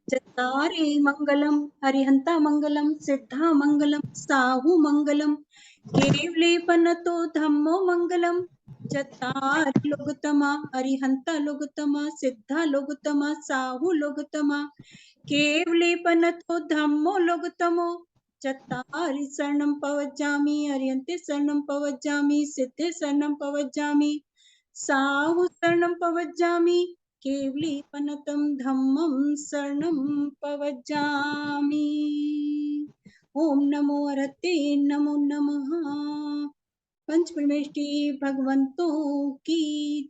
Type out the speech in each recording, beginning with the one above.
चत्तारि मंगलम हरिहंता मंगलम सिद्धा मंगलम साहु मंगलम केवलेपनतो धम्मो मंगलम चत्तारि लोगोत्तमा हरिहंता लोगोत्तमा सिद्धा लोगोत्तमा साहु लोगोत्तमा केवलेपनतो धम्मो लोगोत्तमो चत्तारि शरणं पवज्जामि हरिहन्ते शरणं पवज्जामि सिद्धे शरणं पवज्जामि साहु शरणं पवज्जामि केवलीपनतं धम्मं शरणं पवज्जामि। ओम नमो हरते नमो नमः। पंचपरमेष्टि भगवंतों की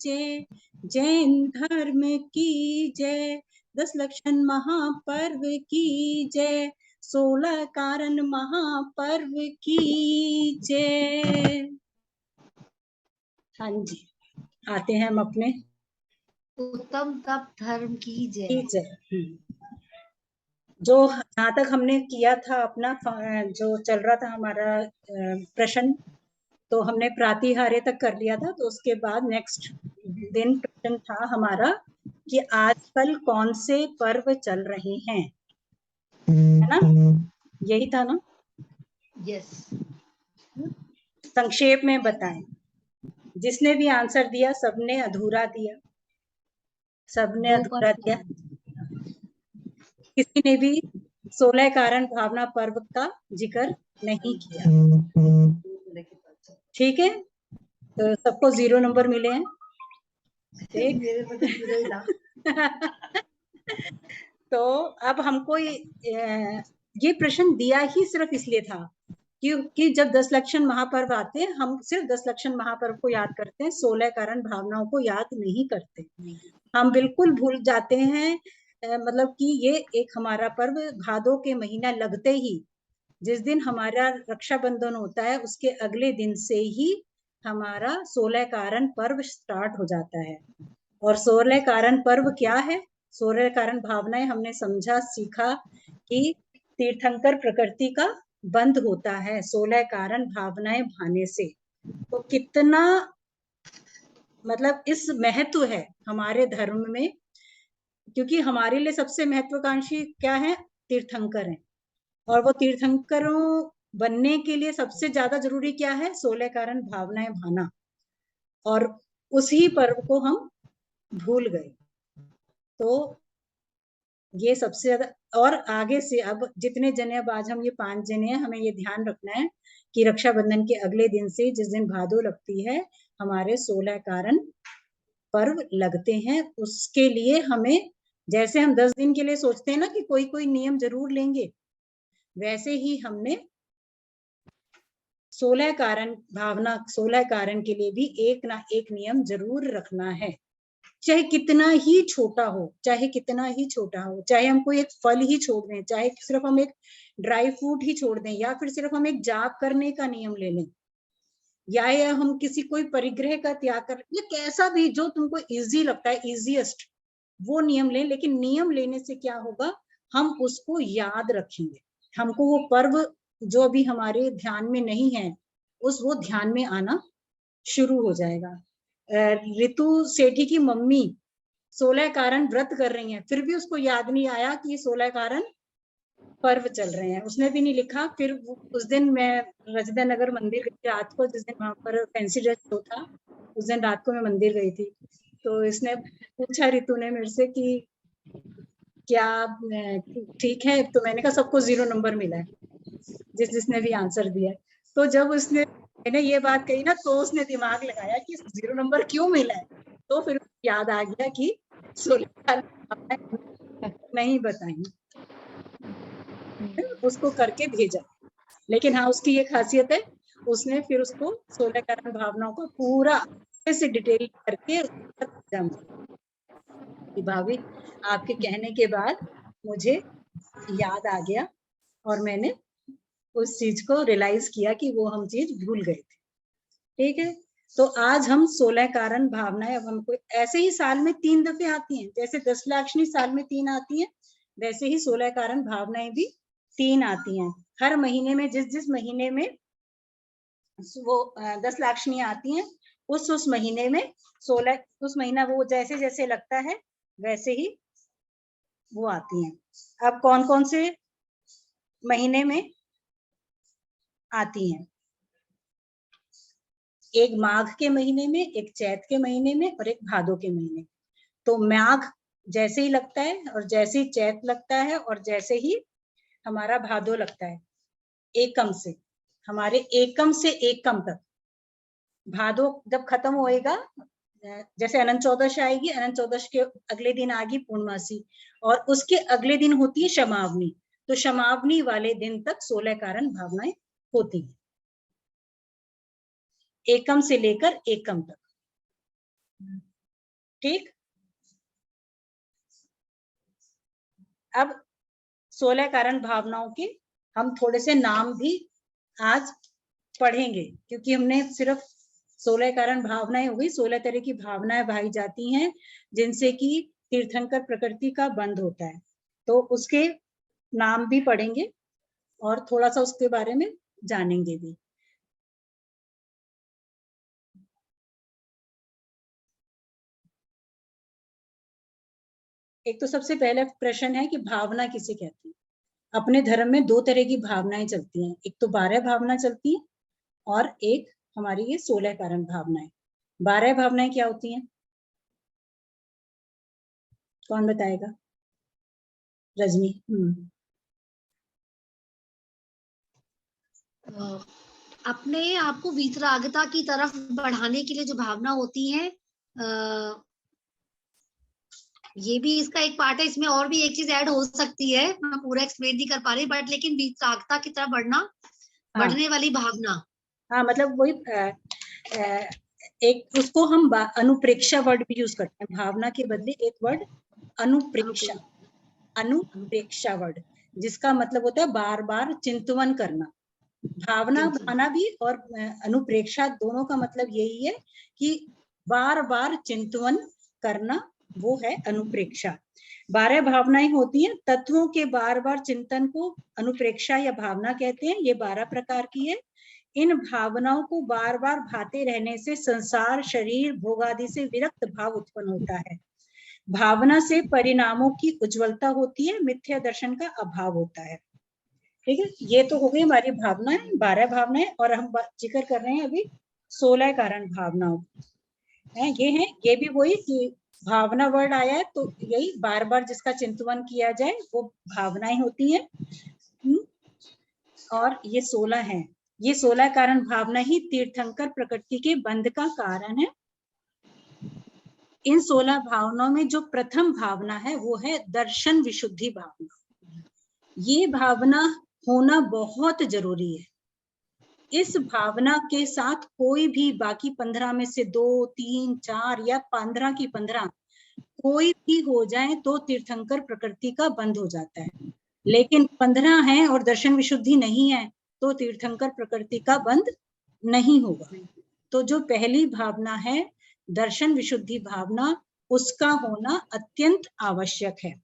जय। जैन धर्म की जय। 10 लक्षण महापर्व की जय। 16 कारण महापर्व की जय। हाँ जी, आते हैं हम अपने उत्तम तप धर्म की जय। जो जहाँ तक हमने किया था अपना जो चल रहा था हमारा प्रश्न, तो हमने प्रातिहार्य तक कर लिया था। तो उसके बाद नेक्स्ट दिन प्रश्न था हमारा कि आजकल कौन से पर्व चल रहे हैं, है ना? यही था ना? यस। संक्षेप में बताएं। जिसने भी आंसर दिया सबने अधूरा दिया, सबने अधूरा दिया। किसी ने भी 16 कारण भावना पर्व का जिक्र नहीं किया। ठीक है, तो सबको 0 नंबर मिले हैं। तो अब हमको ये प्रश्न दिया ही सिर्फ इसलिए था क्योंकि जब 10 लक्षण महापर्व आते हैं, हम सिर्फ 10 लक्षण महापर्व को याद करते हैं, 16 कारण भावनाओं को याद नहीं करते। हम बिल्कुल भूल जाते हैं। मतलब कि ये एक हमारा पर्व भादों के महीना लगते ही, जिस दिन हमारा रक्षाबंधन होता है, उसके अगले दिन से ही हमारा 16 कारण पर्व स्टार्ट हो जाता है। और 16 कारण पर्व क्या है? 16 कारण भावनाएं हमने समझा सीखा कि तीर्थंकर प्रकृति का बंध होता है 16 कारण भावनाएं भाने से। तो कितना मतलब इस महत्व है हमारे धर्म में, क्योंकि हमारे लिए सबसे महत्वाकांक्षी क्या है? तीर्थंकर हैं। और वो तीर्थंकरों बनने के लिए सबसे ज्यादा जरूरी क्या है? 16 कारण भावनाएं भाना। और उसी पर्व को हम भूल गए। तो ये सबसे ज्यादा, और आगे से अब जितने जने, अब आज हम ये 5 जने हैं, हमें ये ध्यान रखना है कि रक्षाबंधन के अगले दिन से, जिस दिन भादो लगती है, हमारे 16 कारण पर्व लगते हैं। उसके लिए हमें, जैसे हम 10 दिन के लिए सोचते हैं ना कि कोई कोई नियम जरूर लेंगे, वैसे ही हमने 16 कारण भावना, 16 कारण के लिए भी एक ना एक नियम जरूर रखना है। चाहे कितना ही छोटा हो, चाहे कितना ही छोटा हो, चाहे हम कोई एक फल ही छोड़ दें, चाहे सिर्फ हम एक ड्राई फ्रूट ही छोड़ दें, या फिर सिर्फ हम एक जाप करने का नियम ले लें, या हम किसी कोई परिग्रह का त्याग कर, या कैसा भी जो तुमको इजी लगता है, इजीएस्ट वो नियम लें। लेकिन नियम लेने से क्या होगा? हम उसको याद रखेंगे। हमको वो पर्व जो अभी हमारे ध्यान में नहीं है, वो ध्यान में आना शुरू हो जाएगा। ऋतु सेठी की मम्मी 16 कारण व्रत कर रही हैं, फिर भी उसको याद नहीं आया कि ये 16 कारण पर्व चल रहे हैं। उसने भी नहीं लिखा। फिर उस दिन मैं रजदा नगर मंदिर गई थी रात को, जिस दिन वहां पर फैंसी ड्रेस शो था, उस दिन रात को मैं मंदिर गई थी। तो इसने पूछा ऋतु ने मेरे से कि क्या ठीक है? तो मैंने कहा सबको 0 नंबर मिला है, जिसने भी आंसर दिया। तो जब उसने मैंने ये बात कही ना, तो उसने दिमाग लगाया कि 0 नंबर क्यों मिला है। तो फिर याद आ गया कि 16 नहीं बताई, उसको करके भेजा। लेकिन हाँ, उसकी ये खासियत है, उसने फिर उसको 16 कारण भावनाओं को पूरा से डिटेल करके कि भाभी आपके कहने के बाद मुझे याद आ गया और मैंने उस चीज को रियलाइज किया कि वो हम चीज भूल गए थे। ठीक है, तो आज हम 16 कारण भावनाएं, अब हमको ऐसे ही साल में 3 दफे आती हैं, जैसे 10 लाक्षणी साल में 3 आती हैं, वैसे ही 16 कारण भावनाएं भी 3 आती हैं। हर महीने में जिस जिस महीने में वो 10 लाक्षणी आती हैं, उस महीने में 16, उस महीना वो जैसे जैसे लगता है वैसे ही वो आती हैं। अब कौन कौन से महीने में आती हैं? एक माघ के महीने में, एक चैत के महीने में और एक भादो के महीने। तो माघ जैसे ही लगता है और जैसे ही चैत लगता है और जैसे ही हमारा भादो लगता है, एकम से, हमारे एकम से एकम तक। भादो जब खत्म होएगा, जैसे अनंत चौदश आएगी, अनंत चौदश के अगले दिन आएगी पूर्णमासी, और उसके अगले दिन होती है शमावनी। तो शमावनी वाले दिन तक 16 कारण भावनाएं होती हैं, एकम से लेकर एकम तक। ठीक। अब 16 कारण भावनाओं के हम थोड़े से नाम भी आज पढ़ेंगे, क्योंकि हमने सिर्फ 16 कारण भावनाएं हो गई, 16 तरह की भावनाएं भाई जाती हैं जिनसे कि तीर्थंकर प्रकृति का बंध होता है। तो उसके नाम भी पढ़ेंगे और थोड़ा सा उसके बारे में जानेंगे भी। एक तो सबसे पहला प्रश्न है कि भावना किसे कहते हैं। अपने धर्म में दो तरह की भावनाएं चलती हैं, एक तो 12 भावना चलती है और एक हमारी ये 16 कारण भावनाएं। 12 भावनाएं क्या होती हैं, कौन बताएगा? रजनी। अपने आप को वीतरागता की तरफ बढ़ाने के लिए जो भावना होती है, ये भी इसका एक पार्ट है। इसमें और भी एक चीज ऐड हो सकती है, मैं पूरा एक्सप्लेन नहीं कर पा रही, बट लेकिन वीतरागता की तरफ बढ़ना, बढ़ने वाली भावना। हाँ, मतलब वही एक उसको हम अनुप्रेक्षा वर्ड भी यूज करते हैं, भावना के बदले एक वर्ड अनुप्रेक्षा, अनुप्रेक्षा वर्ड, जिसका मतलब होता है बार बार चिंतवन करना। भावना भावना भी और अनुप्रेक्षा दोनों का मतलब यही है कि बार बार चिंतवन करना, वो है अनुप्रेक्षा। 12 भावनाएं होती हैं, तत्वों के बार बार चिंतन को अनुप्रेक्षा या भावना कहते हैं। ये 12 प्रकार की है। इन भावनाओं को बार बार भाते रहने से संसार, शरीर, भोग आदि से विरक्त भाव उत्पन्न होता है। भावना से परिणामों की उज्ज्वलता होती है, मिथ्या दर्शन का अभाव होता है। ठीक है, ये तो हो गई हमारी भावनाएं, 12 भावनाएं। और हम जिक्र कर रहे हैं अभी 16 कारण भावनाओं है। ये है, ये भी वही कि भावना वर्ड आया है तो यही बार बार जिसका चिंतन किया जाए वो भावनाएं होती हैं। और ये 16 हैं। ये 16 कारण भावना ही तीर्थंकर प्रकृति के बंध का कारण है। इन 16 भावनाओं में जो प्रथम भावना है वो है दर्शन विशुद्धि भावना। ये भावना होना बहुत जरूरी है। इस भावना के साथ कोई भी बाकी 15 में से 2, 3, 4 या 15 की 15 कोई भी हो जाए तो तीर्थंकर प्रकृति का बंध हो जाता है। लेकिन 15 है और दर्शन विशुद्धि नहीं है तो तीर्थंकर प्रकृति का बंध नहीं होगा। तो जो पहली भावना है दर्शन विशुद्धि भावना, उसका होना अत्यंत आवश्यक है।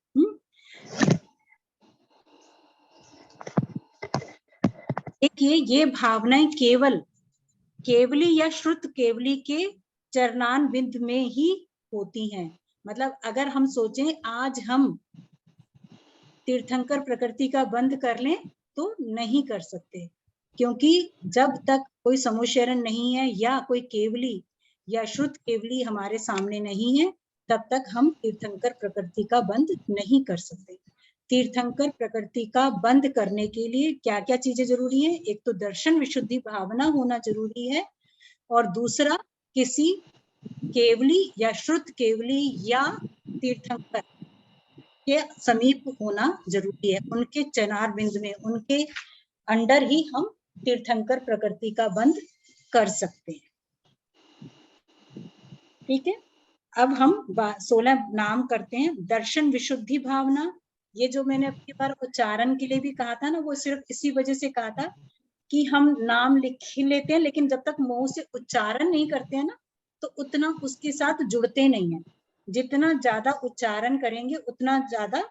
देखिए, ये भावनाएं केवल केवली या श्रुत केवली के चरणान बिंद में ही होती हैं। मतलब अगर हम सोचें आज हम तीर्थंकर प्रकृति का बंध कर लें तो नहीं कर सकते, क्योंकि जब तक कोई समुच्चरण नहीं है या कोई केवली या श्रुत केवली हमारे सामने नहीं है तब तक हम तीर्थंकर प्रकृति का बंध नहीं कर सकते। तीर्थंकर प्रकृति का बंध करने के लिए क्या क्या चीजें जरूरी है? एक तो दर्शन विशुद्धि भावना होना जरूरी है, और दूसरा किसी केवली या श्रुत केवली या तीर्थंकर के समीप होना जरूरी है। उनके चनार बिंद में, उनके अंडर ही हम तीर्थंकर प्रकृति का बंध कर सकते हैं। ठीक है, अब हम 16 नाम करते हैं। दर्शन विशुद्धि भावना, ये जो मैंने अपनी बार उच्चारण के लिए भी कहा था ना, वो सिर्फ इसी वजह से कहा था कि हम नाम लिख ही लेते हैं लेकिन जब तक मुंह से उच्चारण नहीं करते हैं ना तो उतना उसके साथ जुड़ते नहीं है। जितना ज्यादा उच्चारण करेंगे उतना ज्यादा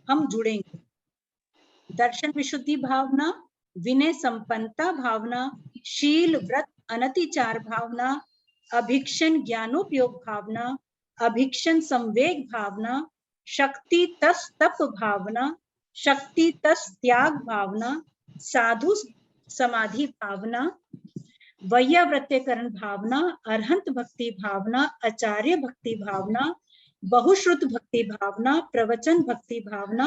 हम जुड़ेंगे। दर्शन विशुद्धि भावना, विनय संपन्नता भावना, शील व्रत अनतिचार भावना, अभिक्षण ज्ञानोपयोग भावना, अभिक्षण संवेग भावना, शक्ति तस तप भावना, शक्ति तस त्याग भावना, साधु समाधि भावना, वैयावृत्यकरण भावना, अरहंत भक्ति भावना, आचार्य भक्ति भावना, बहुश्रुत भक्ति भावना, प्रवचन भक्ति भावना,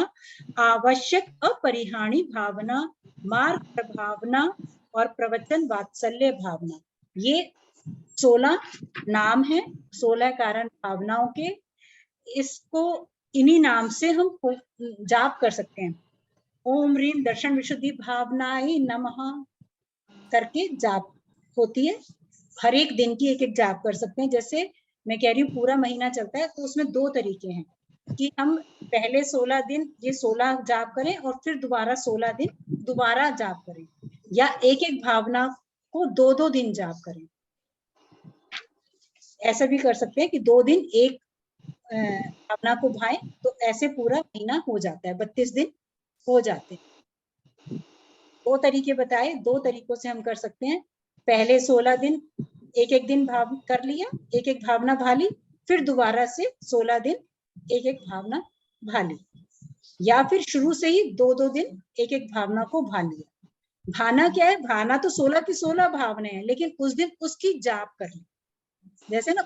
आवश्यक अपरिहाणी भावना, मार्ग भावना और प्रवचन वात्सल्य भावना। ये 16 नाम है, 16 कारण भावनाओं के। इसको इन्हीं नाम से हम जाप कर सकते हैं। ओम ह्रीम दर्शन विशुद्धि भावनाए नमः करके जाप होती है। हर एक दिन की एक एक जाप कर सकते हैं। जैसे मैं कह रही हूँ पूरा महीना चलता है तो उसमें 2 तरीके हैं कि हम पहले 16 दिन ये 16 जाप करें और फिर दोबारा 16 दिन दोबारा जाप करें, या एक एक भावना को 2-2 दिन जाप करें। ऐसा भी कर सकते हैं कि 2 दिन एक भावना को भाएं, तो ऐसे पूरा महीना हो जाता है, 32 दिन हो जाते हैं। 2 तरीके बताए, 2 तरीकों से हम कर सकते हैं। पहले 16 दिन एक एक दिन भाव कर लिया, एक एक भावना भा ली, फिर दोबारा से 16 दिन एक एक भावना भा ली, या फिर शुरू से ही 2-2 दिन एक एक भावना को भा लिया। भाना क्या है? भाना तो 16 की 16 भावना है, लेकिन उस दिन उसकी जाप कर ली। जैसे ना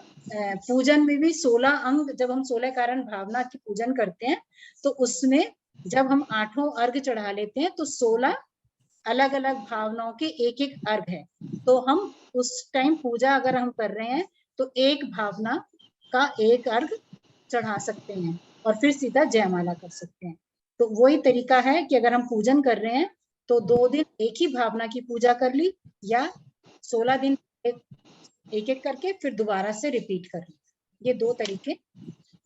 पूजन में भी 16 अंग, जब हम 16 कारण भावना की पूजन करते हैं तो उसमें जब हम 8 अर्घ चढ़ा लेते हैं तो 16 अलग अलग भावनाओं के एक एक अर्घ है। तो हम उस टाइम पूजा अगर हम कर रहे हैं तो एक भावना का एक अर्घ चढ़ा सकते हैं और फिर सीधा जयमाला कर सकते हैं। तो वही तरीका है कि अगर हम पूजन कर रहे हैं तो 2 दिन एक ही भावना की पूजा कर ली, या 16 दिन एक एक करके फिर दोबारा से रिपीट कर ली। ये 2 तरीके,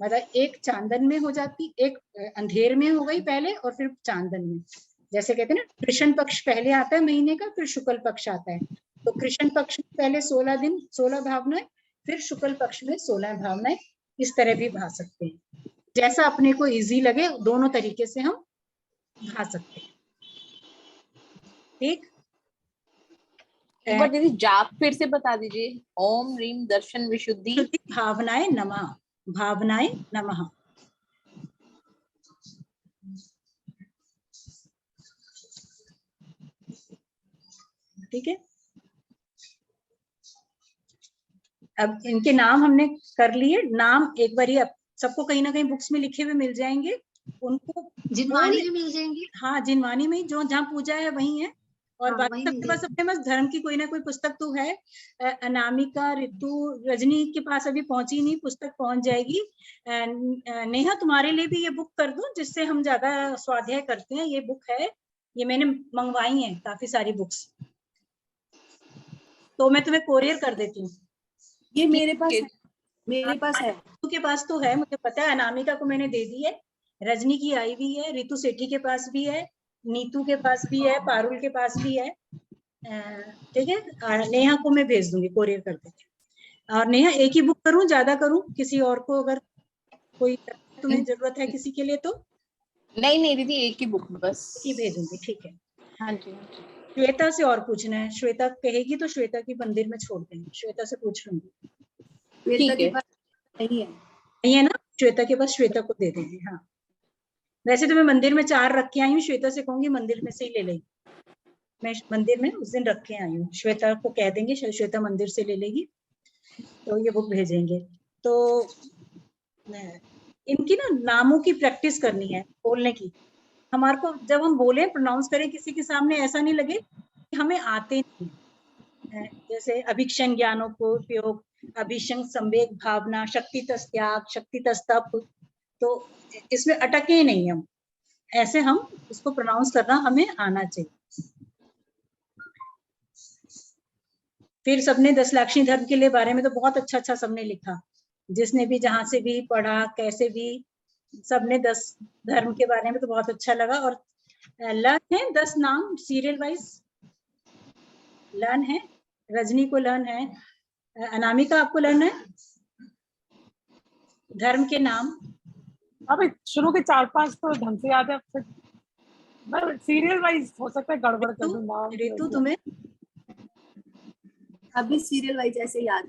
मतलब एक चांदन में हो जाती, एक अंधेर में हो गई पहले और फिर चांदन में। जैसे कहते हैं ना कृष्ण पक्ष पहले आता है महीने का, फिर शुक्ल पक्ष आता है। तो कृष्ण पक्ष में पहले 16 दिन 16 भावनाएं, फिर शुक्ल पक्ष में 16 भावनाएं। इस तरह भी भा सकते हैं, जैसा अपने को इजी लगे दोनों तरीके से हम भा सकते हैं। ठीक, एक बार दीदी जाप फिर से बता दीजिए। ओम ह्रीम दर्शन विशुद्धि भावनाएं नमः, भावनाएं नमः। ठीक है, अब इनके नाम हमने कर लिए। नाम एक बार ही सबको कहीं ना कहीं बुक्स में लिखे हुए मिल जाएंगे, उनको जिनवानी में मिल जाएंगे। हाँ, जिनवानी में जो जहाँ पूजा है वही है। और बाकी सबके पास अपने पास धर्म की कोई ना कोई पुस्तक तो है। अनामिका, ऋतु, रजनी के पास अभी पहुंची नहीं, पुस्तक पहुंच जाएगी। नेहा तुम्हारे लिए भी ये बुक कर दूं जिससे हम ज्यादा स्वाध्याय करते हैं। ये बुक है, ये मैंने मंगवाई है काफी सारी बुक्स, तो मैं तुम्हें कोरियर कर देती हूँ। ये मेरे पास है, मेरे पास है। ऋतु के पास तो है, मुझे पता है। अनामिका को मैंने दे दी है, रजनी की आई भी है, ऋतु सेठी के पास भी है, नीतू के पास भी है, पारुल के पास भी है। ठीक है, नेहा को मैं भेज दूंगी, कोरियर कर देंगे। और नेहा एक ही बुक करूं, ज्यादा करूं? किसी और को अगर कोई तुम्हें जरूरत है किसी के लिए तो? नहीं नहीं दीदी, एक ही बुक बस ही भेजूंगी। ठीक है, हाँ जी। श्वेता से और पूछना है, श्वेता कहेगी तो श्वेता की मंदिर में छोड़ देंगे, श्वेता से पूछ लूंगी। श्वेता के पास नहीं है, नहीं है ना? श्वेता के पास श्वेता को दे देंगे। हाँ, वैसे तो मैं मंदिर में 4 रख के आई हूँ, श्वेता से कहूंगी मंदिर में से ही ले लेगी। मैं मंदिर में उस दिन रख के आई हूँ, श्वेता को कह देंगे, श्वेता मंदिर से ले लेगी, तो ये बुक भेजेंगे। तो इनकी ना नामों की प्रैक्टिस करनी है, बोलने की। हमारे को जब हम बोले प्रोनाउंस करें किसी के सामने, ऐसा नहीं लगे कि हमें आते नहीं। जैसे अभिक्षण ज्ञानों को उपयोग, अभिषंग संवेग भावना, शक्ति तस त्याग, शक्ति तस तप, तो इसमें अटके नहीं हम। ऐसे हम इसको प्रोनाउंस करना हमें आना चाहिए। फिर सबने 10 लाक्षणी धर्म के लिए बारे में तो बहुत अच्छा अच्छा सबने लिखा, जिसने भी जहां से भी पढ़ा, कैसे भी, सबने 10 धर्म के बारे में तो बहुत अच्छा लगा। और लर्न है 10 नाम सीरियल वाइज लर्न है। रजनी को लर्न है, अनामिका आपको लर्न है धर्म के नाम? अब शुरू के 4-5 तो ढंग से याद है, फिर सीरियल वाइज हो सकता है गड़बड़ कर दूं नाम। ऋतु तुम्हें? अभी सीरियल वाइज ऐसे याद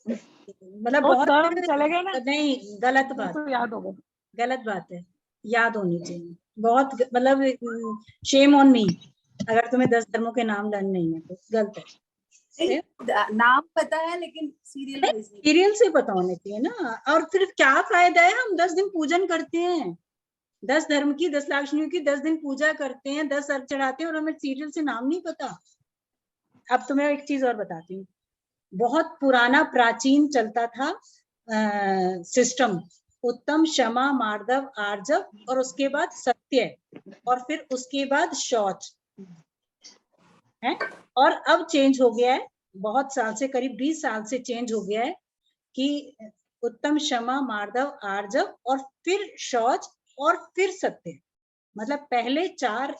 मतलब बहुत चले गए ना, नहीं, गलत बात। तो याद होगा। गलत बात है, याद होनी चाहिए। बहुत मतलब शेम ऑन मी अगर तुम्हें 10 धर्मों के नाम लर्न नहीं है तो, गलत है। नाम पता है लेकिन सीरियल वाइज नहीं। सीरियल से पता होने चाहिए ना। और फिर क्या फायदा है, हम 10 दिन पूजन करते हैं, 10 धर्म की 10 लाक्षणियों की 10 दिन पूजा करते हैं, 10 अर्घ चढ़ाते हैं, और हमें सीरियल से नाम नहीं पता। अब तुम्हें एक चीज और बताती हूँ, बहुत पुराना प्राचीन चलता था सिस्टम, उत्तम, क्षमा, मार्दव, आर्जव, और उसके बाद सत्य, और फिर उसके बाद शौच है। और अब चेंज हो गया है, बहुत साल से, करीब 20 साल से चेंज हो गया है कि उत्तम, क्षमा, मार्दव, आर्जव, और फिर शौच, और फिर सत्य। मतलब पहले 4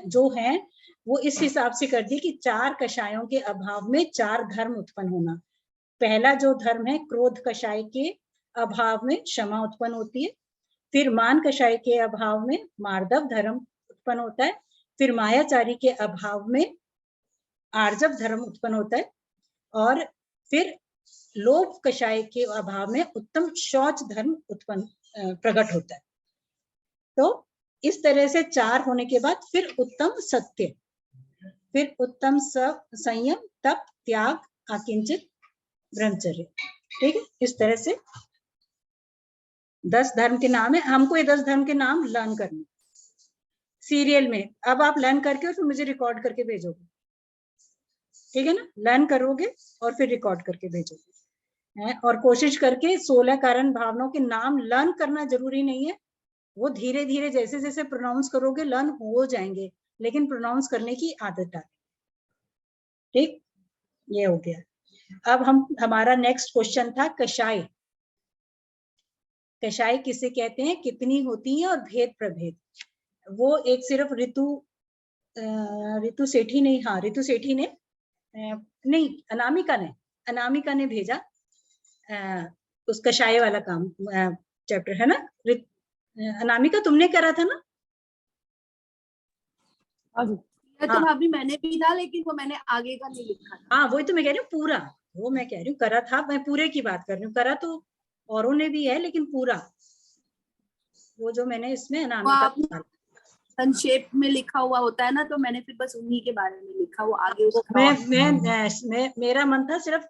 जो हैं वो इस हिसाब से कर दी कि 4 कषायों के अभाव में 4 धर्म उत्पन्न होना। पहला जो धर्म है, क्रोध कषाय के अभाव में क्षमा उत्पन्न होती है, फिर मान कषाय के अभाव में मार्दव धर्म उत्पन्न होता है, फिर मायाचारी के अभाव में आर्जव धर्म उत्पन्न होता है, और फिर लोभ कषाय के अभाव में उत्तम शौच धर्म उत्पन्न प्रकट होता है। तो इस तरह से 4 होने के बाद फिर उत्तम सत्य, फिर उत्तम संयम, तप, त्याग, अकिंचित, ब्रह्मचर्य। ठीक है, इस तरह से 10 धर्म के नाम है। हमको ये 10 धर्म के नाम लर्न करने सीरियल में। अब आप लर्न करके और फिर मुझे रिकॉर्ड करके भेजोगे, ठीक है ना? लर्न करोगे और फिर रिकॉर्ड करके भेजोगे। और कोशिश करके 16 कारण भावनाओं के नाम लर्न करना जरूरी नहीं है, वो धीरे धीरे जैसे जैसे प्रोनाउंस करोगे लर्न हो जाएंगे, लेकिन प्रोनाउंस करने की आदत डालें। ठीक, ये हो गया। अब हमारा नेक्स्ट क्वेश्चन था कषाय। कषाय किसे कहते हैं, कितनी होती है और भेद प्रभेद। वो एक सिर्फ ऋतु सेठी ने, हाँ ऋतु सेठी ने नहीं, अनामिका ने भेजा उस कषाय वाला काम चैप्टर, है ना? अनामिका तुमने करा था ना? तो भाभी मैंने भी था, लेकिन वो मैंने आगे का नहीं लिखा था। हाँ वही तो मैं कह रही हूँ, पूरा वो मैं कह रही हूँ करा था, मैं पूरे की बात कर रही हूँ। करा तो औरों ने भी है, लेकिन पूरा वो जो मैंने इसमें अनामिका संक्षेप में लिखा हुआ होता है ना, तो मैंने फिर बस उन्हीं के बारे में लिखा, वो आगे उसका मेरा मन था सिर्फ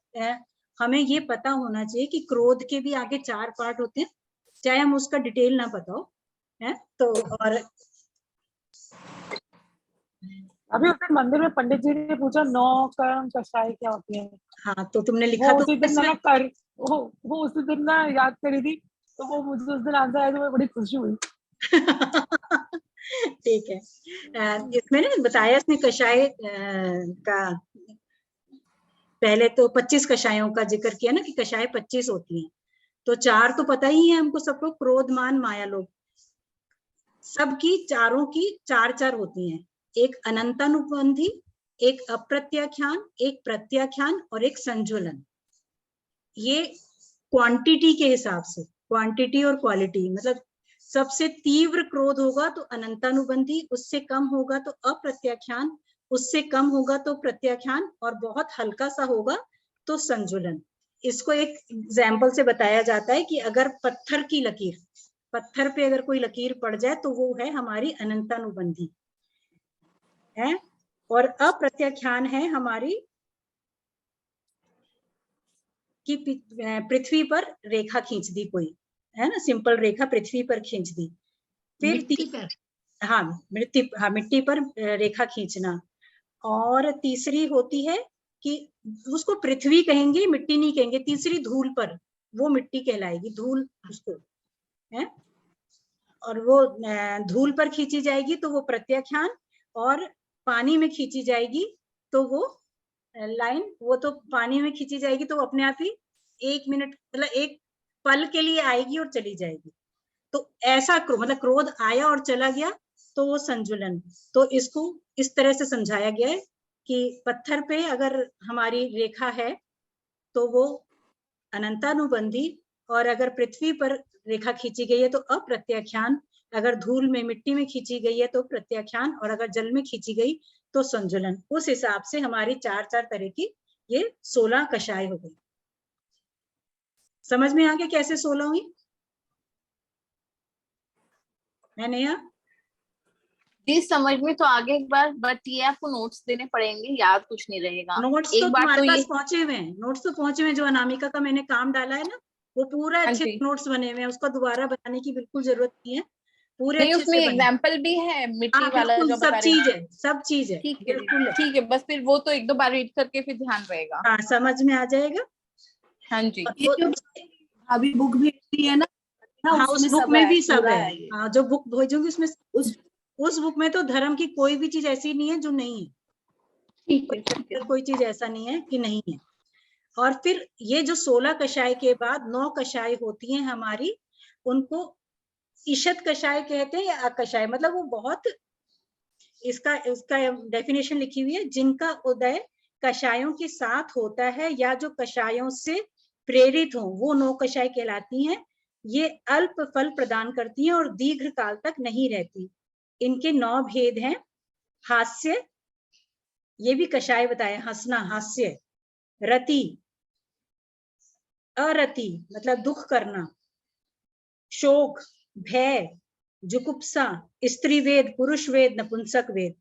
हमें ये पता होना चाहिए कि क्रोध के भी आगे 4 पार्ट होते हैं, चाहे हम उसका डिटेल ना पता हो, है तो। और अभी उस दिन मंदिर में पंडित जी ने पूछा 9 कर्म कषाय क्या होती है। हाँ तो तुमने लिखा वो तो उसी दिन मैंने वो उसी दिन ना याद करी थी, तो वो मुझे उस दिन आंसर आया तो मैं बड़ी खुशी हुई। ठीक है, इसमें ना बताया इसने कषाय का, पहले तो 25 कषायों का जिक्र किया ना कि कषाय 25 होती हैं, तो 4 तो पता ही है हमको सबको, क्रोध, मान, माया, लोभ। सबकी चारों की 4 होती हैं, एक अनंतानुबंधी, एक अप्रत्याख्यान, एक प्रत्याख्यान, और एक संज्वलन। ये क्वांटिटी के हिसाब से, क्वांटिटी और क्वालिटी, मतलब सबसे तीव्र क्रोध होगा तो अनंतानुबंधी, उससे कम होगा तो अप्रत्याख्यान, उससे कम होगा तो प्रत्याख्यान, और बहुत हल्का सा होगा तो संजुलन। इसको एक एग्जाम्पल से बताया जाता है कि अगर पत्थर की लकीर, पत्थर पे अगर कोई लकीर पड़ जाए तो वो है हमारी अनंतानुबंधी है, और अप्रत्याख्यान है हमारी कि पृथ्वी पर रेखा खींच दी कोई, है ना, सिंपल रेखा पृथ्वी पर खींच दी। फिर मिट्टी पर रेखा खींचना। और तीसरी होती है कि उसको पृथ्वी कहेंगे, मिट्टी नहीं कहेंगे। तीसरी धूल पर, वो मिट्टी कहलाएगी, धूल उसको है। और वो धूल पर खींची जाएगी तो वो प्रत्याख्यान, और पानी में खींची जाएगी तो वो लाइन, वो तो पानी में खींची जाएगी तो अपने आप ही 1 मिनट, मतलब 1 पल के लिए आएगी और चली जाएगी। तो ऐसा मतलब क्रोध आया और चला गया तो वो संजुलन। तो इसको इस तरह से समझाया गया है कि पत्थर पे अगर हमारी रेखा है तो वो अनंतानुबंधी, और अगर पृथ्वी पर रेखा खींची गई है तो अप्रत्याख्यान, अगर धूल में, मिट्टी में खींची गई है तो प्रत्याख्यान, और अगर जल में खींची गई तो संजुलन। उस हिसाब से हमारी 4 तरह की ये 16 कषाय हो गई। समझ में आ गया कैसे 16 हुई? मैंने जी समझ में तो आगे एक बार, बट ये आपको नोट्स देने पड़ेंगे, याद कुछ नहीं रहेगा। नोट्स एक तो बार तुम्हारे तो पास ये, पहुंचे हुए हैं, नोट्स तो पहुंचे हुए हैं, जो अनामिका का मैंने काम डाला है ना, वो पूरा हाँ अच्छे जी, नोट्स बने हुए हैं, उसको दोबारा बनाने की बिल्कुल जरूरत नहीं है, पूरे नहीं अच्छे उसमें से बने। एग्जाम्पल भी है मिट्टी हाँ वाला बिल्कुल, जो सब बता रहे चीज हैं। है, सब चीज है, ठीक है जी, बिल्कुल है। ठीक है, बस फिर वो तो एक दो बार रीड करके फिर ध्यान रहेगा। हाँ समझ में आ जाएगा। हाँ जी। ये जो अभी बुक भेजी है ना, हाँ उस उसमें बुक सब में है, भी सब पूरा है। है ये। हाँ जो बुक भेजूंगी उसमें, उस उस बुक में तो धर्म की कोई भी चीज ऐसी नहीं है जो नहीं है, ठीक है, ठीक है। कोई चीज ऐसा नहीं है कि नहीं है। और फिर ये जो 16 कषाय के बाद 9 कषाय होती हैं हमारी, उनको ईशत कषाय कहते हैं या अकषाय, मतलब वो बहुत, इसका इसका डेफिनेशन लिखी हुई है, जिनका उदय कषायों के साथ होता है या जो कषायों से प्रेरित हो, वो 9 कषाय कहलाती हैं। ये अल्प फल प्रदान करती हैं और दीर्घ काल तक नहीं रहती। इनके 9 भेद हैं। हास्य, ये भी कषाय बताया, हंसना, हास्य। रति, अरति मतलब दुख करना। शोक, भय, जुगुप्सा, स्त्री वेद, पुरुष वेद, नपुंसक वेद,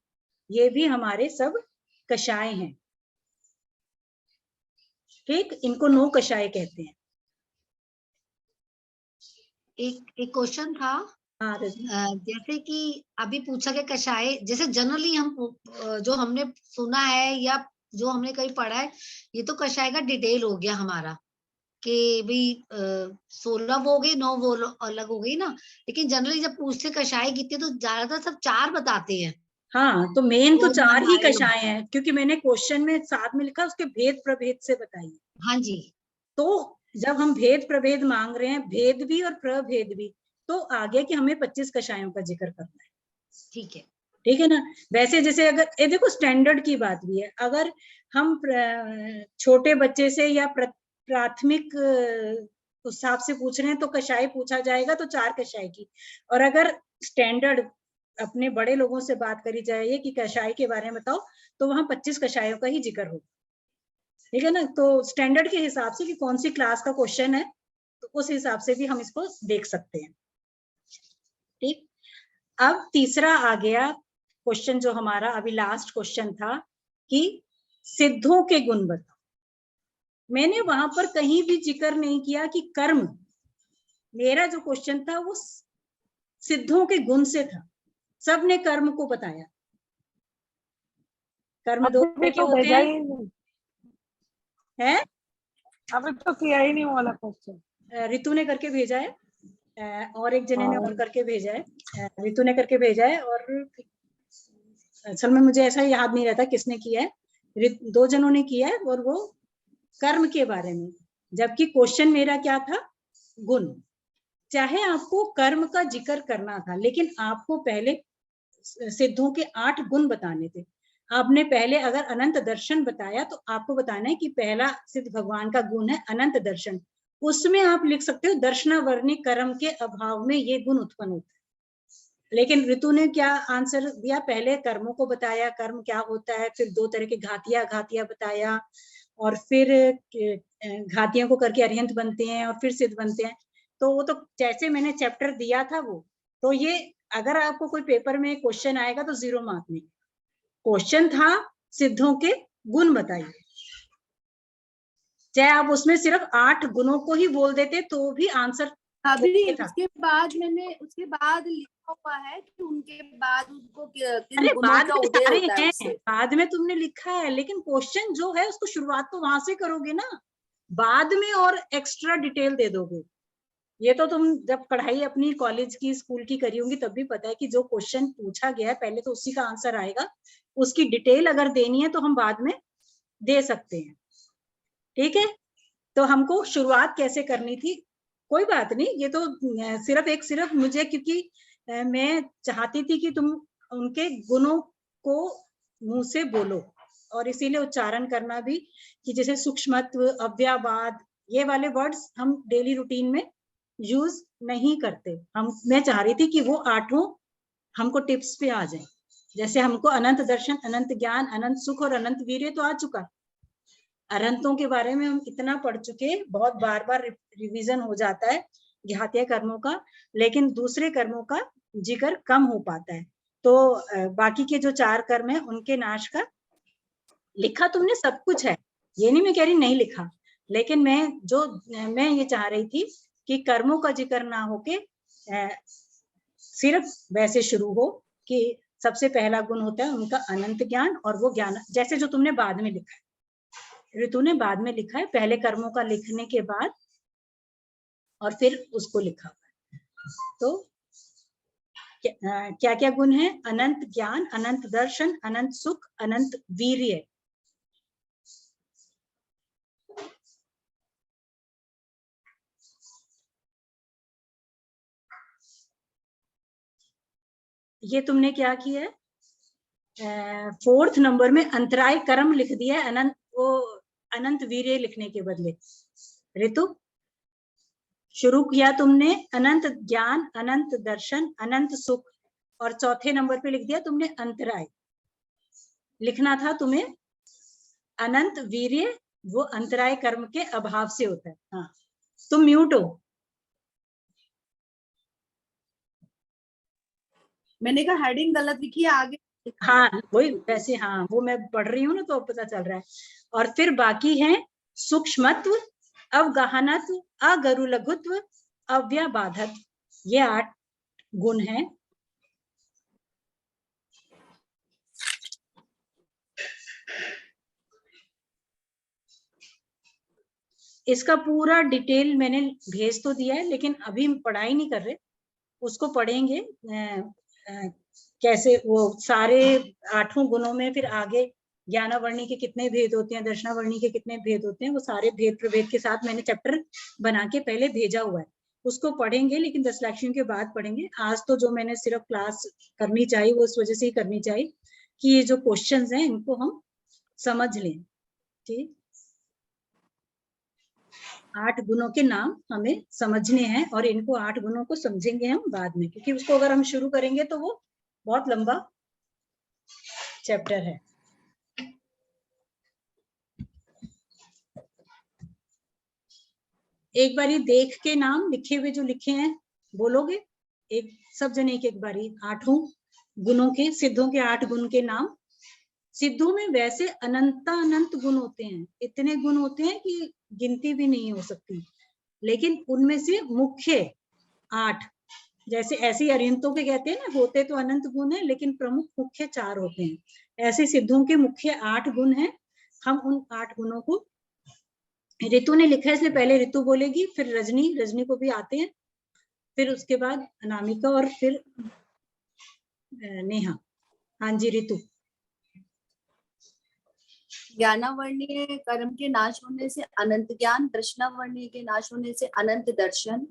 ये भी हमारे सब कषाय हैं। ठीक, इनको 9 कषाय कहते हैं। एक क्वेश्चन था, हाँ जैसे कि अभी पूछा गया कषाय, जैसे जनरली हम जो हमने सुना है या जो हमने कहीं पढ़ा है, ये तो कषाय का डिटेल हो गया हमारा कि भाई 16 वो हो गई, 9 वो अलग हो गई ना, लेकिन जनरली जब पूछते कषाय कितने तो ज्यादातर सब 4 बताते हैं। हाँ, तो मेन तो 4 ही मायो। कषाय हैं, क्योंकि मैंने क्वेश्चन में साथ में लिखा उसके भेद प्रभेद से बताइए। हाँ जी। तो जब हम भेद प्रभेद मांग रहे हैं, भेद भी और प्रभेद भी, तो आगे कि हमें 25 कषायों का जिक्र करना है। ठीक है, ठीक है ना। वैसे जैसे अगर ये देखो स्टैंडर्ड की बात भी है, अगर हम छोटे बच्चे से या प्राथमिक उस हिसाब से पूछ रहे हैं तो कषाय पूछा जाएगा तो 4 कषाय की, और अगर स्टैंडर्ड अपने बड़े लोगों से बात करी जाए कि कषाय के बारे में बताओ, तो वहां 25 कषायों का ही जिक्र होगा। ठीक है ना। तो स्टैंडर्ड के हिसाब से कि कौन सी क्लास का क्वेश्चन है, तो उस हिसाब से भी हम इसको देख सकते हैं। ठीक, अब तीसरा आ गया क्वेश्चन, जो हमारा अभी लास्ट क्वेश्चन था कि सिद्धों के गुण बताओ। मैंने वहां पर कहीं भी जिक्र नहीं किया कि कर्म, मेरा जो क्वेश्चन था वो सिद्धों के गुण से था। सबने कर्म को बताया। कर्म 2 तरह अभी के तो होते भेजा हैं, ही नहीं, है? अभी तो किया ही नहीं वो वाला क्वेश्चन। ऋतु ने करके भेजा है, और एक जने ने और और करके भेजा है, ऋतु ने करके भेजा है, और असल में मुझे ऐसा याद नहीं रहता किसने किया है, 2 जनों ने किया है, और वो कर्म के बारे में, जबकि क्वेश्चन मेरा क्या था, गुण। चाहे आपको कर्म का जिक्र करना था, लेकिन आपको पहले सिद्धों के 8 गुण बताने थे। आपने पहले अगर अनंत दर्शन बताया, तो आपको बताना है कि पहला सिद्ध भगवान का गुण है अनंत दर्शन। उसमें आप लिख सकते हो दर्शनावर्णी कर्म के अभाव में ये गुण उत्पन्न होता है। लेकिन ऋतु ने क्या आंसर दिया, पहले कर्मों को बताया, कर्म क्या होता है, फिर 2 तरह के घातियां बताया, और फिर घातियों को करके अरिहंत बनते हैं, और फिर सिद्ध बनते हैं। तो वो तो जैसे मैंने चैप्टर दिया था वो, तो ये अगर आपको कोई पेपर में क्वेश्चन आएगा तो 0 मार्क नहीं। क्वेश्चन था सिद्धों के गुण बताइए, चाहे आप उसमें सिर्फ 8 गुणों को ही बोल देते तो भी आंसर अभी था। उसके बाद मैंने उसके बाद लिखा हुआ है कि उनके बाद उनको किन अरे गुणों बाद का में उदय सारे होता है हैं, उससे। बाद में तुमने लिखा है, लेकिन क्वेश्चन जो है उसको शुरुआत तो वहां से करोगे ना, बाद में और एक्स्ट्रा डिटेल दे दोगे। ये तो तुम जब पढ़ाई अपनी कॉलेज की, स्कूल की करी होंगी तब भी पता है कि जो क्वेश्चन पूछा गया है पहले तो उसी का आंसर आएगा, उसकी डिटेल अगर देनी है तो हम बाद में दे सकते हैं। ठीक है, तो हमको शुरुआत कैसे करनी थी, कोई बात नहीं, ये तो सिर्फ मुझे, क्योंकि मैं चाहती थी कि तुम उनके गुणों को मुंह से बोलो, और इसीलिए उच्चारण करना भी, कि जैसे सूक्ष्मत्व, अव्ययवाद, ये वाले वर्ड्स हम डेली रूटीन में यूज नहीं करते। मैं चाह रही थी कि वो 8 हमको टिप्स पे आ जाए। जैसे हमको अनंत दर्शन, अनंत ज्ञान, अनंत सुख और अनंत वीर्य तो आ चुका, अरहंतों के बारे में हम इतना पढ़ चुके, बहुत बार बार रिवीजन हो जाता है घातीय कर्मों का, लेकिन दूसरे कर्मों का जिगर कम हो पाता है। तो बाकी के जो 4 कर्म है उनके नाश का लिखा तुमने सब कुछ है, ये नहीं मैं कह रही नहीं लिखा, लेकिन मैं ये चाह रही थी कि कर्मों का जिक्र ना होके सिर्फ वैसे शुरू हो कि सबसे पहला गुण होता है उनका अनंत ज्ञान, और वो ज्ञान जैसे जो तुमने बाद में लिखा है, ऋतु ने बाद में लिखा है, पहले कर्मों का लिखने के बाद और फिर उसको लिखा हुआ है। तो क्या क्या गुण है? अनंत ज्ञान, अनंत दर्शन, अनंत सुख, अनंत वीर्य। ये तुमने क्या किया है? 4th नंबर में अंतराय कर्म लिख दिया है, अनंत वीर्य लिखने के बदले। ऋतु, शुरू किया तुमने अनंत ज्ञान, अनंत दर्शन, अनंत सुख, और 4थे नंबर पे लिख दिया तुमने अंतराय। लिखना था तुम्हें अनंत वीर्य, वो अंतराय कर्म के अभाव से होता है। हाँ, तुम म्यूट हो। मैंने कहा हेडिंग गलत लिखी है आगे। हाँ वही, वैसे हाँ वो मैं पढ़ रही हूँ ना तो पता चल रहा है। और फिर बाकी है सूक्ष्मत्व, अवगाहनत्व, अगरु लघुत्व, अव्यबाधत्व, ये 8 गुण हैं। इसका पूरा डिटेल मैंने भेज तो दिया है, लेकिन अभी पढ़ाई नहीं कर रहे, उसको पढ़ेंगे कैसे वो सारे 8 गुणों में फिर आगे ज्ञानावर्णी के कितने भेद होते हैं, दर्शनावर्णी के कितने भेद होते हैं, वो सारे भेद प्रभेद के साथ मैंने चैप्टर बना के पहले भेजा हुआ है, उसको पढ़ेंगे, लेकिन 10 लक्षण के बाद पढ़ेंगे। आज तो जो मैंने सिर्फ क्लास करनी चाहिए वो इस वजह से ही करनी चाहिए कि ये जो क्वेश्चंस हैं इनको हम समझ लें। ठीक, 8 गुणों के नाम हमें समझने हैं और इनको 8 गुणों को समझेंगे हम बाद में, क्योंकि उसको अगर हम शुरू करेंगे तो वो बहुत लंबा चैप्टर है। एक बारी देख के नाम लिखे हुए जो लिखे हैं बोलोगे, एक सब जने एक बारी 8 गुणों के, सिद्धों के 8 गुण के नाम। सिद्धों में वैसे अनंत गुण होते हैं, इतने गुण होते हैं कि गिनती भी नहीं हो सकती, लेकिन उनमें से मुख्य 8, जैसे ऐसे अरिहंतों के कहते हैं ना, होते तो अनंत गुण है लेकिन प्रमुख मुख्य 4 होते हैं, ऐसे सिद्धों के मुख्य 8 गुण हैं। हम उन 8 गुणों को, ऋतु ने लिखा है इसलिए पहले ऋतु बोलेगी, फिर रजनी को भी आते हैं, फिर उसके बाद अनामिका और फिर नेहा। हाँ जी ऋतु। ज्ञानावर्णीय कर्म के नाश होने से अनंत ज्ञान, दर्शनावर्णीय के नाश होने से अनंत दर्शन,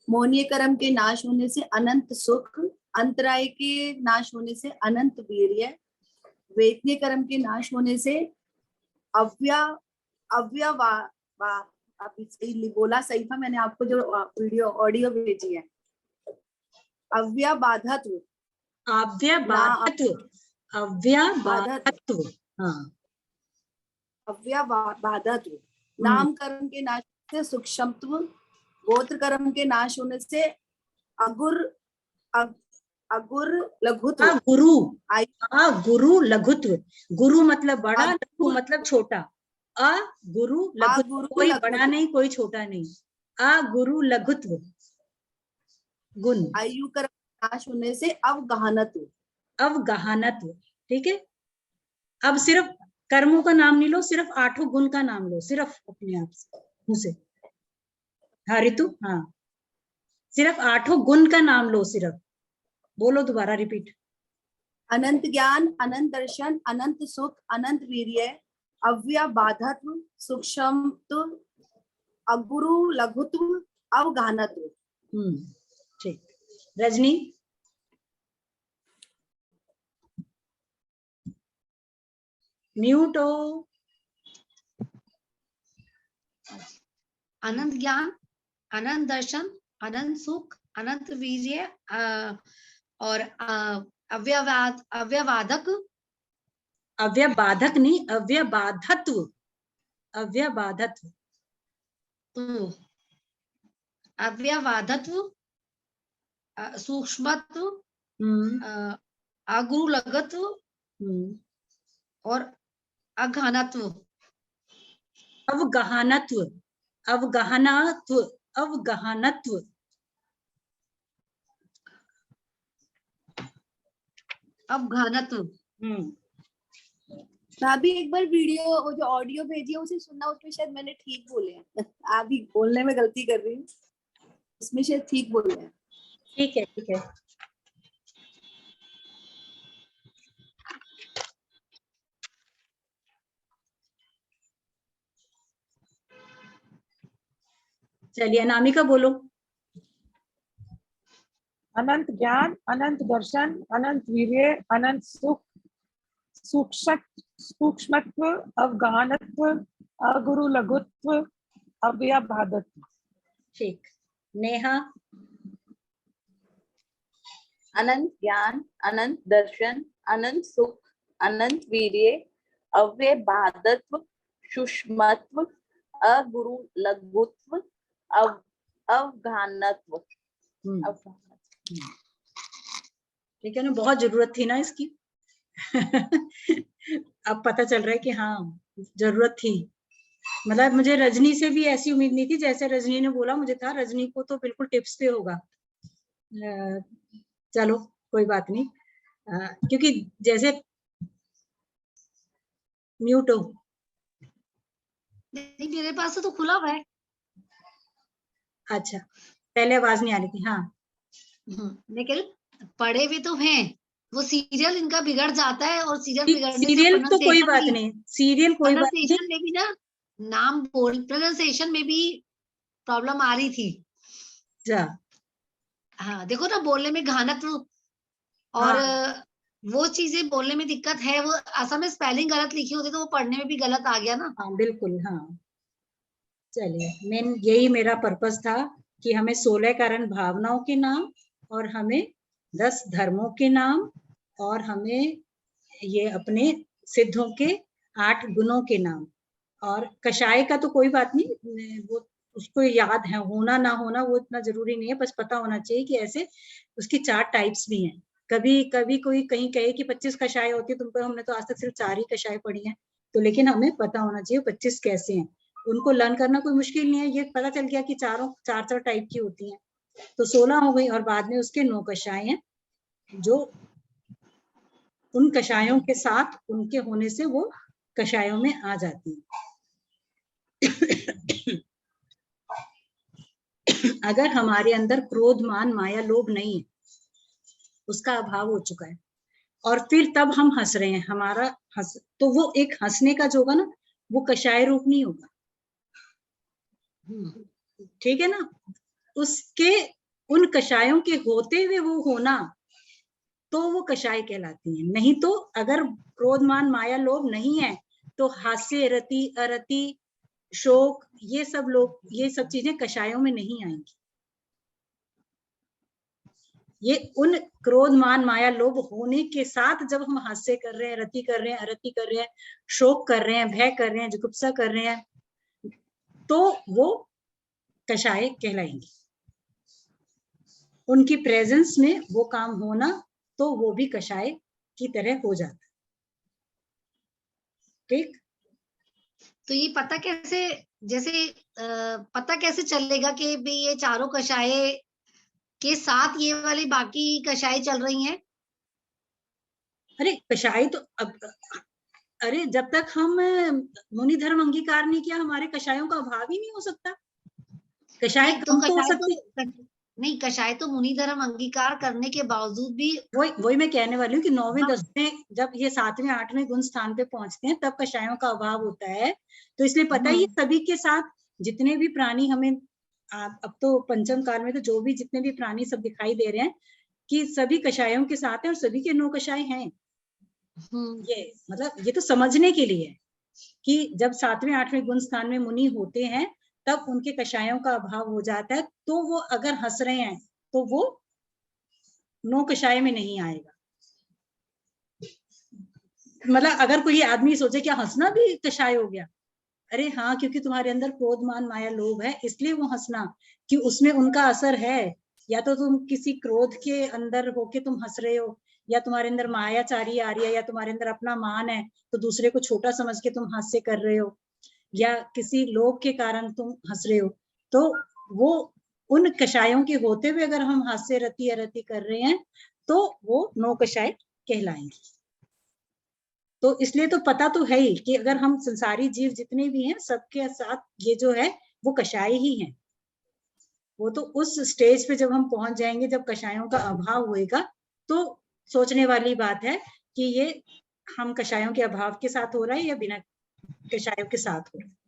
मोहनीय कर्म के नाश होने से अनंत सुख, अंतराय के नाश होने से अनंत वीर्य, वेदनीय कर्म के नाश होने से अभी सही बोला, सही था, मैंने आपको जो वीडियो ऑडियो भेजी है, अव्यबाधत्व, हाँ, अव्यबाधत्व, नाम कर्म के नाश से सूक्ष्मत्व, गोत्र कर्म के नाश होने से अगुर लघुत्व, गुरु लघुत्व, गुरु मतलब बड़ा, लघु मतलब छोटा, गुरु लघुत्व, कोई बड़ा नहीं कोई छोटा नहीं, गुरु लघुत्व गुण। आयु कर्म नाश होने से अवगाहनत्व, ठीक है। अब सिर्फ कर्मों का नाम नहीं लो, सिर्फ 8 गुण का नाम लो, सिर्फ अपने आप से। हाँ ऋतु, हाँ सिर्फ 8 गुण का नाम लो, सिर्फ बोलो दोबारा, रिपीट। अनंत ज्ञान, अनंत दर्शन, अनंत सुख, अनंत वीर्य, अव्यबाधत्व, सूक्ष्मत्व, अगुरु लघुत्व, अवगाहनत्व। ठीक। रजनी। म्यूट हो। अनंत ज्ञान, अनंत दर्शन, अनंत सुख, अनंत वीर्य, और अव्यबाधक नहीं, अव्यबाधत्व, अव्यबाधत्व, सूक्ष्मत्व, अगुरु लगत्व और अघानत्व। अवगहनत्व, अवगहनत्व, अवगहनत्व। अवघानत्व। भाभी एक बार वीडियो जो ऑडियो भेजी है उसे सुनना, उसमें शायद मैंने ठीक बोले हैं। आप भी बोलने में गलती कर रही हूँ, उसमें शायद ठीक बोले हैं। ठीक है, ठीक है। चलिए अनामिका बोलो। अनंत ज्ञान, अनंत दर्शन, अनंत वीर्य, अनंत सुख, सूक्ष्मत्व, अवगाहनत्व, अगुरु लघुत्व, अव्यभादत्व। ठीक। नेहा। अनंत ज्ञान, अनंत दर्शन, अनंत सुख, अनंत वीर्य, अव्यभादत्व, सूक्ष्मत्व, अगुरु लघुत्व, अवगाहनत्व। ठीक है ना, बहुत जरूरत थी ना इसकी। अब पता चल रहा है कि हाँ जरूरत थी। मतलब मुझे रजनी से भी ऐसी उम्मीद नहीं थी, जैसे रजनी ने बोला मुझे था रजनी को तो बिल्कुल टिप्स पे होगा। चलो कोई बात नहीं, क्योंकि जैसे म्यूट हो। नहीं मेरे पास तो खुला हुआ है। अच्छा, पहले आवाज नहीं आ रही थी। हाँ मैं कह रही पढ़े हुए तो हैं, वो सीरियल इनका बिगड़ जाता है और सीरियल बिगड़ने सीरियल से तो कोई बात नहीं, सीरियल कोई बात नहीं। प्रोनाउंसिएशन में भी ना, नाम बोल प्रोनाउंसिएशन में भी प्रॉब्लम आ रही थी। हाँ देखो ना, बोलने में घानत्व और वो चीजें बोलने में दिक्कत है। वो असम में स्पेलिंग गलत लिखी होती तो वो पढ़ने में भी गलत आ गया ना। हाँ बिल्कुल। हाँ चलिए, मेन यही मेरा पर्पस था कि हमें 16 कारण भावनाओं के नाम और हमें 10 धर्मों के नाम और हमें ये अपने सिद्धों के 8 गुणों के नाम। और कषाय का तो कोई बात नहीं, वो उसको याद है, होना ना होना वो इतना जरूरी नहीं है, बस पता होना चाहिए कि ऐसे उसकी 4 टाइप्स भी हैं। कभी कभी कोई कहीं कहे कि 25 कषाय होती है, तुमको हमने तो आज तक सिर्फ 4 ही कषाय पढ़ी हैं, तो लेकिन हमें पता होना चाहिए 25 कैसे हैं। उनको लर्न करना कोई मुश्किल नहीं है, ये पता चल गया कि चार टाइप की होती हैं, तो 16 हो गई। और बाद में उसके 9 कषाय हैं, जो उन कषायों के साथ उनके होने से वो कषायों में आ जाती है। अगर हमारे अंदर क्रोध, मान, माया, लोभ नहीं है, उसका अभाव हो चुका है, और फिर तब हम हंस रहे हैं, हमारा तो वो एक हंसने का जो होगा ना, वो कषाय रूप नहीं होगा। ठीक है ना, उसके उन कषायों के होते हुए वो होना, तो वो कषाय कहलाती है। नहीं तो अगर क्रोध, मान, माया, लोभ नहीं है तो हास्य, रति, अरति, शोक, ये सब चीजें कषायों में नहीं आएंगी। ये उन क्रोध, मान, माया, लोभ होने के साथ जब हम हास्य कर रहे हैं, रति कर रहे हैं, अरति कर रहे हैं, शोक कर रहे हैं, भय कर रहे हैं, जुगुप्सा कर रहे हैं, तो वो कषाय कहलाएंगे। उनकी प्रेजेंस में वो काम होना, तो वो भी कषाय की तरह हो जाता। ठीक, तो ये पता कैसे, जैसे पता कैसे चलेगा कि भी ये चारों कषाय के साथ ये वाली बाकी कषाय चल रही हैं? अरे कषाय तो अरे जब तक हम मुनि धर्म अंगीकार नहीं किया, हमारे कषायों का अभाव ही नहीं हो सकता। कषाय कम तो हो सकती नहीं, कषाय तो मुनि धर्म अंगीकार करने के बावजूद भी, वही मैं कहने वाली हूँ कि 9वें 10वें जब ये 7वें 8वें गुण स्थान पे पहुंचते हैं, तब कषायों का अभाव होता है। तो इसलिए पता ही सभी के साथ जितने भी प्राणी हमें अब तो पंचम काल में तो जो भी जितने भी प्राणी सब दिखाई दे रहे हैं कि सभी कषायों के साथ हैं और सभी के 9 कषाय हैं। ये मतलब ये तो समझने के लिए है कि जब 7वें 8वें गुण स्थान में मुनि होते हैं तब उनके कषायों का अभाव हो जाता है, तो वो अगर हंस रहे हैं तो वो 9 कषाय में नहीं आएगा। मतलब अगर कोई आदमी सोचे क्या हंसना भी कषाय हो गया, अरे हाँ, क्योंकि तुम्हारे अंदर क्रोध, मान, माया, लोभ है, इसलिए वो हंसना, कि उसमें उनका असर है या तो तुम किसी क्रोध के अंदर होके तुम हंस रहे हो, या तुम्हारे अंदर मायाचारी आ रही है, या तुम्हारे अंदर अपना मान है तो दूसरे को छोटा समझ के तुम हास्य कर रहे हो, या किसी लोभ के कारण तुम हंस रहे हो, तो वो उन कषायों के होते हुए अगर हम हास्य रति या रति कर रहे हैं तो वो 9 कषाय कहलाएंगे। तो इसलिए तो पता तो है ही कि अगर हम संसारी जीव जितने भी हैं सबके साथ ये जो है वो कषाय ही हैं। वो तो उस स्टेज पे जब हम पहुंच जाएंगे जब कषायों का अभाव होएगा तो सोचने वाली बात है कि ये हम कषायों के अभाव के साथ हो रहा है या बिना कषायों के साथ हो रहा है।